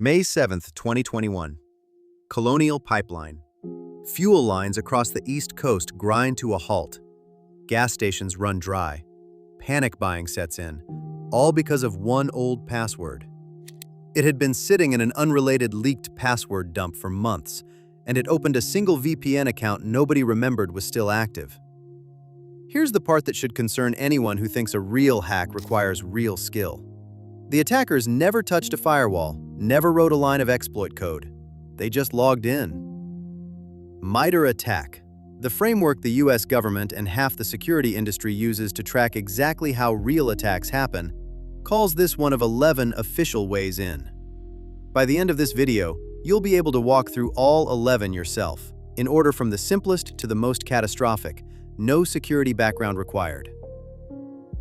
May 7th, 2021. Colonial Pipeline. Fuel lines across the East Coast grind to a halt. Gas stations run dry. Panic buying sets in, all because of one old password. It had been sitting in an unrelated leaked password dump for months, and it opened a single VPN account nobody remembered was still active. Here's the part that should concern anyone who thinks a real hack requires real skill. The attackers never touched a firewall, never wrote a line of exploit code. They just logged in. MITRE ATT&CK, the framework the US government and half the security industry uses to track exactly how real attacks happen, calls this one of 11 official ways in. By the end of this video, you'll be able to walk through all 11 yourself, in order from the simplest to the most catastrophic, no security background required.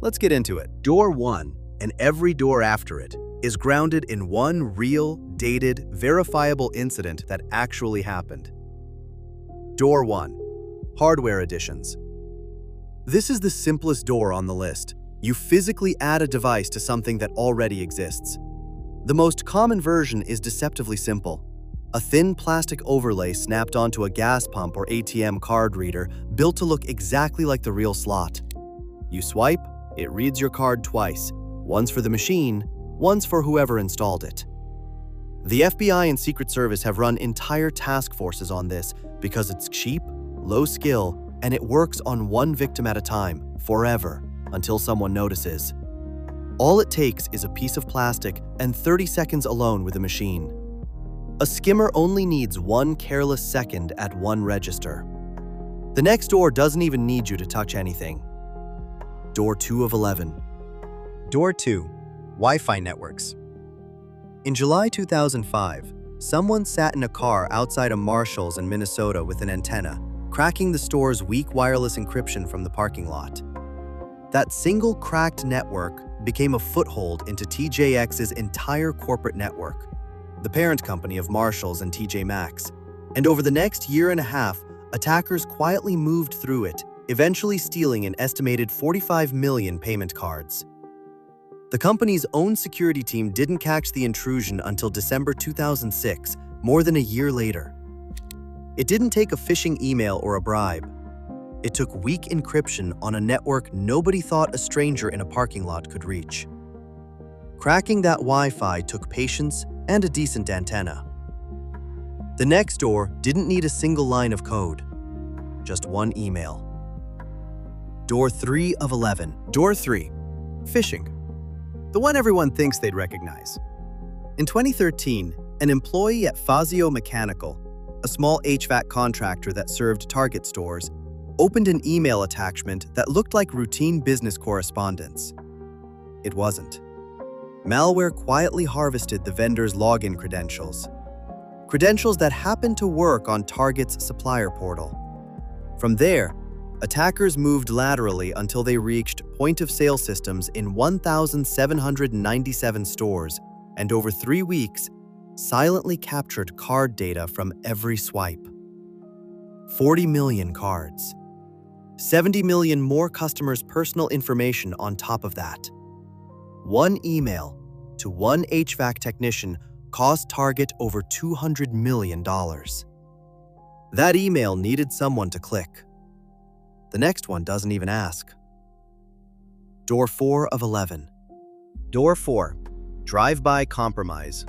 Let's get into it. Door 1, and every door after it, is grounded in one real, dated, verifiable incident that actually happened. Door 1. Hardware additions. This is the simplest door on the list. You physically add a device to something that already exists. The most common version is deceptively simple. A thin plastic overlay snapped onto a gas pump or ATM card reader built to look exactly like the real slot. You swipe, it reads your card twice, once for the machine, once for whoever installed it. The FBI and Secret Service have run entire task forces on this because it's cheap, low skill, and it works on one victim at a time, forever, until someone notices. All it takes is a piece of plastic and 30 seconds alone with a machine. A skimmer only needs one careless second at one register. The next door doesn't even need you to touch anything. Door 2 of 11. Door 2. Wi-Fi networks. In July 2005, someone sat in a car outside a Marshall's in Minnesota with an antenna, cracking the store's weak wireless encryption from the parking lot. That single cracked network became a foothold into TJX's entire corporate network, the parent company of Marshall's and TJ Maxx. And over the next year and a half, attackers quietly moved through it, eventually stealing an estimated 45 million payment cards. The company's own security team didn't catch the intrusion until December 2006, more than a year later. It didn't take a phishing email or a bribe. It took weak encryption on a network nobody thought a stranger in a parking lot could reach. Cracking that Wi-Fi took patience and a decent antenna. The next door didn't need a single line of code, just one email. Door 3 of 11. Door 3. Phishing. The one everyone thinks they'd recognize. In 2013, an employee at Fazio Mechanical, a small HVAC contractor that served Target stores, opened an email attachment that looked like routine business correspondence. It wasn't. Malware quietly harvested the vendor's login credentials that happened to work on Target's supplier portal. From there, attackers moved laterally until they reached point-of-sale systems in 1,797 stores, and over 3 weeks, silently captured card data from every swipe. 40 million cards. 70 million more customers' personal information on top of that. One email to one HVAC technician cost Target over $200 million. That email needed someone to click. The next one doesn't even ask. Door 4 of 11. Door 4. Drive-by compromise.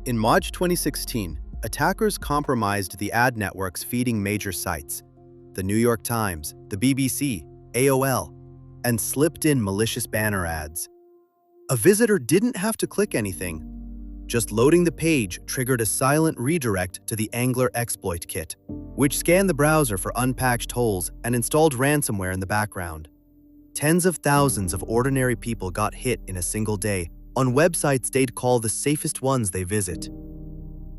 In March 2016, attackers compromised the ad networks feeding major sites, the New York Times, the BBC, AOL, and slipped in malicious banner ads. A visitor didn't have to click anything. Just loading the page triggered a silent redirect to the Angler exploit kit, which scanned the browser for unpatched holes and installed ransomware in the background. Tens of thousands of ordinary people got hit in a single day on websites they'd call the safest ones they visit.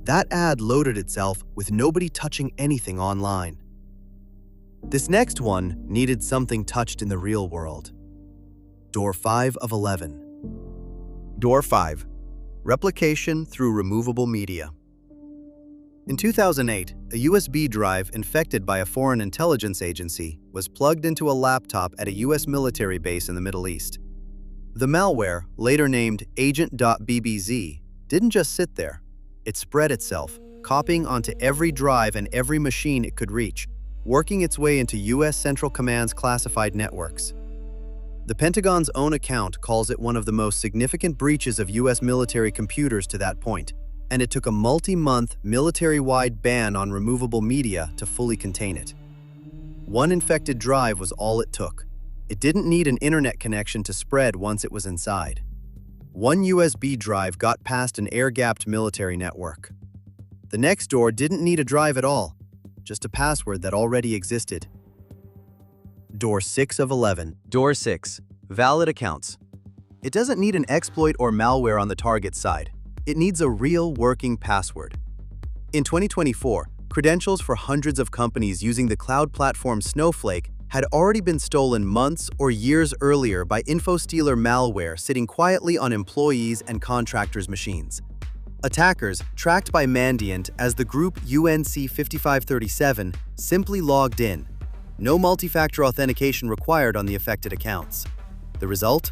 That ad loaded itself with nobody touching anything online. This next one needed something touched in the real world. Door 5 of 11. Door 5. Replication through removable media. In 2008, a USB drive infected by a foreign intelligence agency was plugged into a laptop at a US military base in the Middle East. The malware, later named Agent.bbz, didn't just sit there. It spread itself, copying onto every drive and every machine it could reach, working its way into U.S. Central Command's classified networks. The Pentagon's own account calls it one of the most significant breaches of U.S. military computers to that point, and it took a multi-month, military-wide ban on removable media to fully contain it. One infected drive was all it took. It didn't need an internet connection to spread once it was inside. One USB drive got past an air-gapped military network. The next door didn't need a drive at all, just a password that already existed. Door 6 of 11. Door 6. Valid accounts. It doesn't need an exploit or malware on the target side. It needs a real working password. In 2024, credentials for hundreds of companies using the cloud platform Snowflake had already been stolen months or years earlier by InfoStealer malware sitting quietly on employees' and contractors' machines. Attackers, tracked by Mandiant as the group UNC 5537, simply logged in. No multi-factor authentication required on the affected accounts. The result?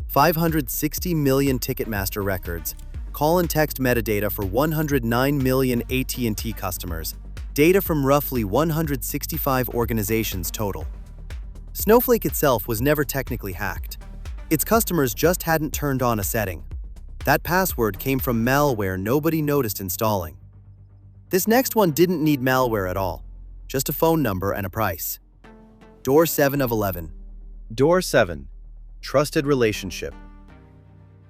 560 million Ticketmaster records, call and text metadata for 109 million AT&T customers, data from roughly 165 organizations total. Snowflake itself was never technically hacked. Its customers just hadn't turned on a setting. That password came from malware nobody noticed installing. This next one didn't need malware at all, just a phone number and a price. Door 7 of 11. Door 7. Trusted relationship.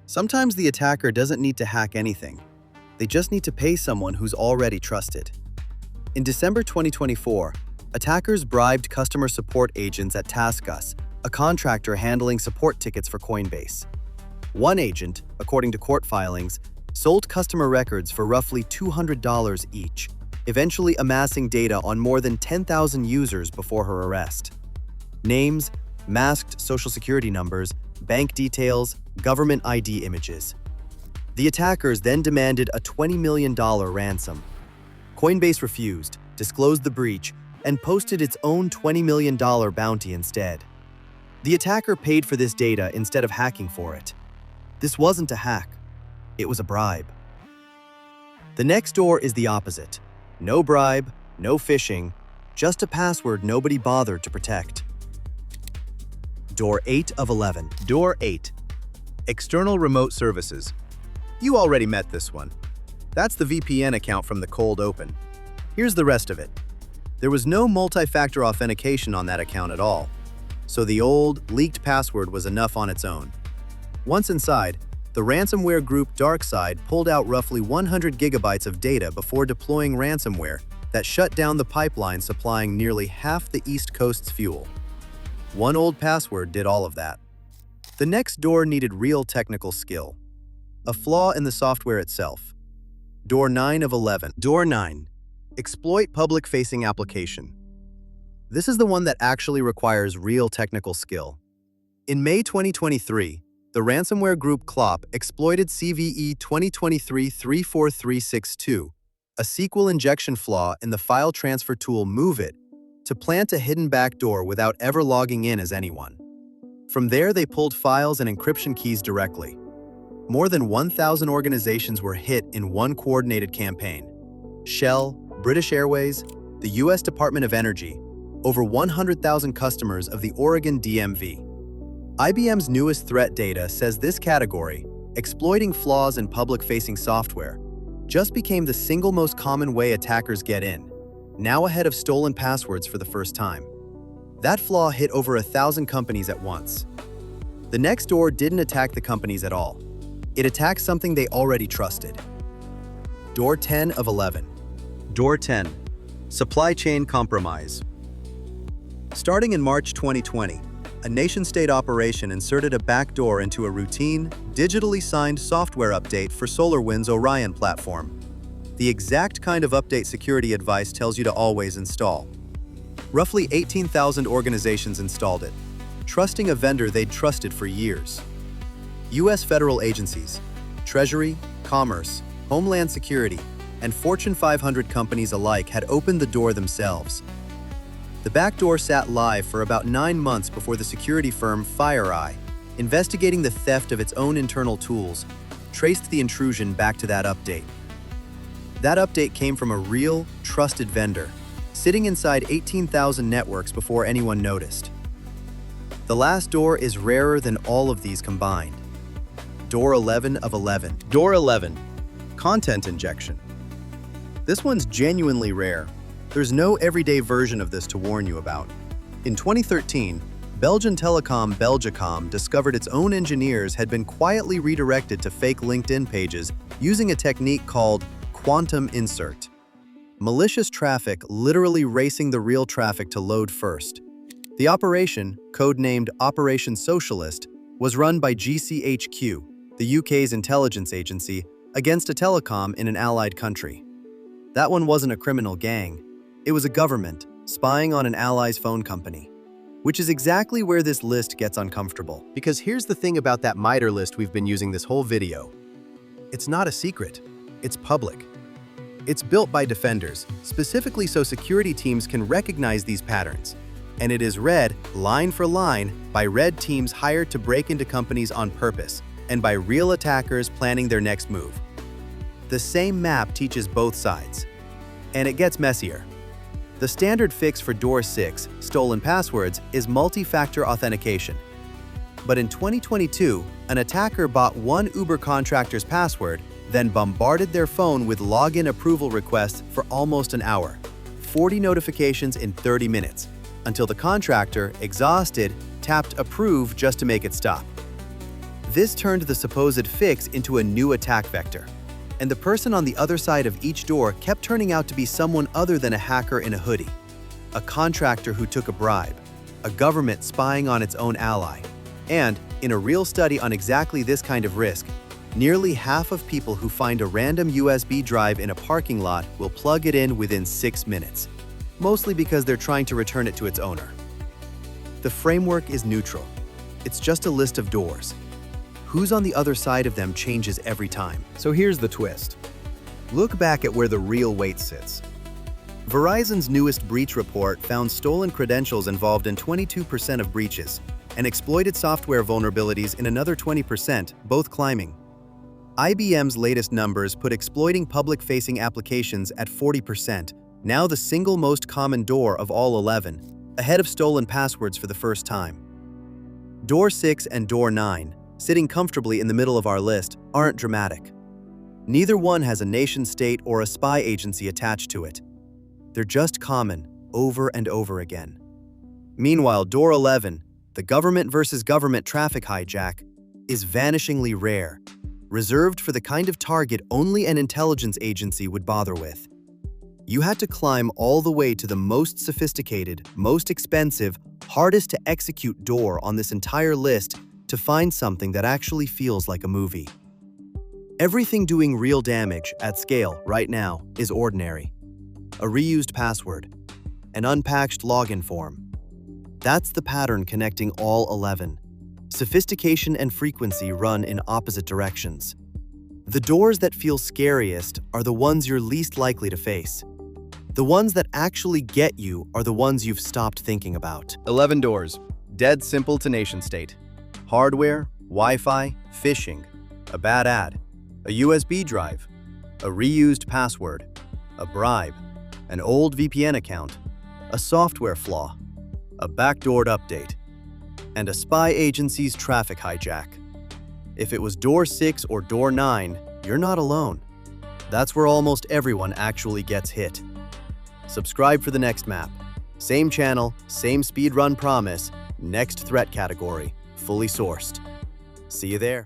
Sometimes the attacker doesn't need to hack anything. They just need to pay someone who's already trusted. In December 2024, attackers bribed customer support agents at TaskUs, a contractor handling support tickets for Coinbase. One agent, according to court filings, sold customer records for roughly $200 each, eventually amassing data on more than 10,000 users before her arrest. Names, masked social security numbers, bank details, government ID images. The attackers then demanded a $20 million ransom. Coinbase refused, disclosed the breach, and posted its own $20 million bounty instead. The attacker paid for this data instead of hacking for it. This wasn't a hack. It was a bribe. The next door is the opposite. No bribe, no phishing, just a password nobody bothered to protect. Door 8 of 11. Door 8. External remote services. You already met this one. That's the VPN account from the cold open. Here's the rest of it. There was no multi-factor authentication on that account at all, so the old, leaked password was enough on its own. Once inside, the ransomware group DarkSide pulled out roughly 100 gigabytes of data before deploying ransomware that shut down the pipeline supplying nearly half the East Coast's fuel. One old password did all of that. The next door needed real technical skill. A flaw in the software itself. Door 9 of 11. Door 9. Exploit public-facing application. This is the one that actually requires real technical skill. In May 2023, the ransomware group Clop exploited CVE 2023-34362, a SQL injection flaw in the file transfer tool MoveIt, to plant a hidden backdoor without ever logging in as anyone. From there, they pulled files and encryption keys directly. More than 1,000 organizations were hit in one coordinated campaign. Shell, British Airways, the U.S. Department of Energy, over 100,000 customers of the Oregon DMV. IBM's newest threat data says this category, exploiting flaws in public-facing software, just became the single most common way attackers get in, now ahead of stolen passwords for the first time. That flaw hit over 1,000 companies at once. The next door didn't attack the companies at all. It attacked something they already trusted. Door 10 of 11. Door 10. Supply chain compromise. Starting in March 2020, a nation-state operation inserted a backdoor into a routine, digitally signed software update for SolarWinds Orion platform. The exact kind of update security advice tells you to always install. Roughly 18,000 organizations installed it, trusting a vendor they'd trusted for years. U.S. federal agencies, Treasury, Commerce, Homeland Security, and Fortune 500 companies alike had opened the door themselves. The backdoor sat live for about 9 months before the security firm FireEye, investigating the theft of its own internal tools, traced the intrusion back to that update. That update came from a real, trusted vendor, sitting inside 18,000 networks before anyone noticed. The last door is rarer than all of these combined. Door 11 of 11. Door 11. Content injection. This one's genuinely rare. There's no everyday version of this to warn you about. In 2013, Belgian telecom Belgacom discovered its own engineers had been quietly redirected to fake LinkedIn pages using a technique called quantum insert. Malicious traffic literally racing the real traffic to load first. The operation, codenamed Operation Socialist, was run by GCHQ, the UK's intelligence agency, against a telecom in an allied country. That one wasn't a criminal gang. It was a government spying on an ally's phone company. Which is exactly where this list gets uncomfortable. Because here's the thing about that MITRE list we've been using this whole video. It's not a secret. It's public. It's built by defenders, specifically so security teams can recognize these patterns. And it is read, line for line, by red teams hired to break into companies on purpose, and by real attackers planning their next move. The same map teaches both sides. And it gets messier. The standard fix for Door 6, stolen passwords, is multi-factor authentication. But in 2022, an attacker bought one Uber contractor's password, then bombarded their phone with login approval requests for almost an hour, 40 notifications in 30 minutes, until the contractor, exhausted, tapped approve just to make it stop. This turned the supposed fix into a new attack vector. And the person on the other side of each door kept turning out to be someone other than a hacker in a hoodie, a contractor who took a bribe, a government spying on its own ally. And, in a real study on exactly this kind of risk, nearly half of people who find a random USB drive in a parking lot will plug it in within 6 minutes, mostly because they're trying to return it to its owner. The framework is neutral. It's just a list of doors. Who's on the other side of them changes every time. So here's the twist. Look back at where the real weight sits. Verizon's newest breach report found stolen credentials involved in 22% of breaches, and exploited software vulnerabilities in another 20%, both climbing. IBM's latest numbers put exploiting public-facing applications at 40%, now the single most common door of all 11, ahead of stolen passwords for the first time. Door 6 and Door 9, sitting comfortably in the middle of our list, aren't dramatic. Neither one has a nation-state or a spy agency attached to it. They're just common, over and over again. Meanwhile, Door 11, the government versus government traffic hijack, is vanishingly rare, reserved for the kind of target only an intelligence agency would bother with. You had to climb all the way to the most sophisticated, most expensive, hardest to execute door on this entire list to find something that actually feels like a movie. Everything doing real damage at scale right now is ordinary. A reused password, an unpatched login form. That's the pattern connecting all 11. Sophistication and frequency run in opposite directions. The doors that feel scariest are the ones you're least likely to face. The ones that actually get you are the ones you've stopped thinking about. 11 doors, dead simple to nation state. Hardware, Wi-Fi, phishing, a bad ad, a USB drive, a reused password, a bribe, an old VPN account, a software flaw, a backdoored update, and a spy agency's traffic hijack. If it was Door 6 or Door 9, you're not alone. That's where almost everyone actually gets hit. Subscribe for the next map. Same channel, same speedrun promise, next threat category. Fully sourced. See you there.